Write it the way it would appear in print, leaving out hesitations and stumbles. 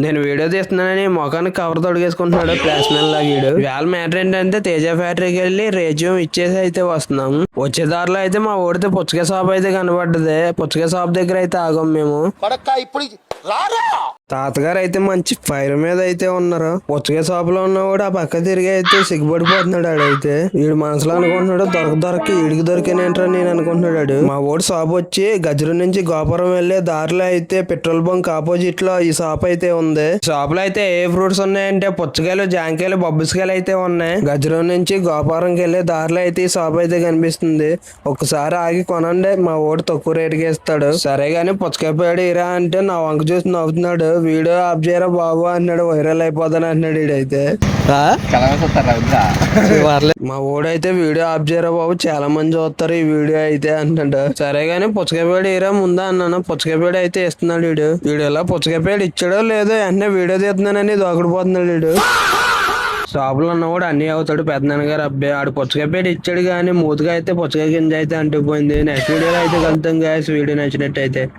నేను video తీస్తున్నానని మొఖానికి cover తొడిగేసుకుంటున్నాడు class men లాగీడు. వేళ matter ఏంటంటే తేజ ఫ్యాక్టరీకి వెళ్ళి రెజ్యూమ్ ఇచ్చేసి అయితే వస్తున్నాం. వచ్చే దారిలో అయితే మా ఓడితే పుచ్చకాయ షాప్ అయితే కనబడ్డది. పుచ్చకాయ షాప్ దగ్గర అయితే ఆగాం మేము. తాతగారు అయితే మంచి ఫైర్ మీద అయితే ఉన్నారు. పుచ్చకాయ షాప్ లో ఉన్నవాడు ఆ పక్క తిరిగి అయితే సిగ్గుపడిపోతున్నాడు. ఆడైతే వీడు మనసులో అనుకుంటున్నాడు దొరక ఈడికి దొరికినేంట్రా నేను అనుకుంటున్నాడు. మా ఓడి షాప్ వచ్చి గజరం నుంచి గోపురం వెళ్లే దారిలో అయితే పెట్రోల్ బంక్ ఆపోజిట్ లో ఈ షాప్ అయితే ఉంది. షాప్ లో అయితే ఏ ఫ్రూట్స్ ఉన్నాయంటే పుచ్చకాయలు, జాంకాయలు, బొబ్బుసకాయలు అయితే ఉన్నాయి. గజరం నుంచి గోపురంకి వెళ్లే దారిలో అయితే ఈ షాప్ అయితే కనిపిస్తుంది. ఒక్కసారి ఆగి కొనండి, మా ఓడి తక్కువ రేటుకి ఇస్తాడు. సరే గాని పుచ్చకాయ పేడు ఇరా అంటే నా వంక చూసి నవ్వుతున్నాడు. వీడియో ఆఫ్ చేయరా బాబు అన్నాడు. వైరల్ అయిపోతాను అంటున్నాడు వీడైతే. మా ఓడైతే వీడియో ఆఫ్ చేయరా బాబు చాలా మంది చూస్తారు ఈ వీడియో అయితే అంటాడు. సరే గానీ పుచ్చకాయ పేడు ఇరా ముందా అన్నాను. పుచ్చకాయ పేడు అయితే ఇస్తున్నాడు వీడు. వీడు ఇలా పుచ్చకాయ పేడు ఇచ్చాడో లేదో వెంటనే వీడియో తీస్తున్నానని దోకడిపోతున్నాడు వీడు. షాపులో ఉన్నవాడు అన్ని అవుతాడు. పెద్దనాన్న గారు అబ్బాయి ఆడు పుచ్చకాయ పేడు ఇచ్చాడు కానీ మూతిగా అయితే పుచ్చకాయ గింజ అయితే అంటుకుపోయింది. నెక్స్ట్ వీడియోలో అయితే కలుద్దాం గాయ్స్. వీడియో నచ్చినట్టయితే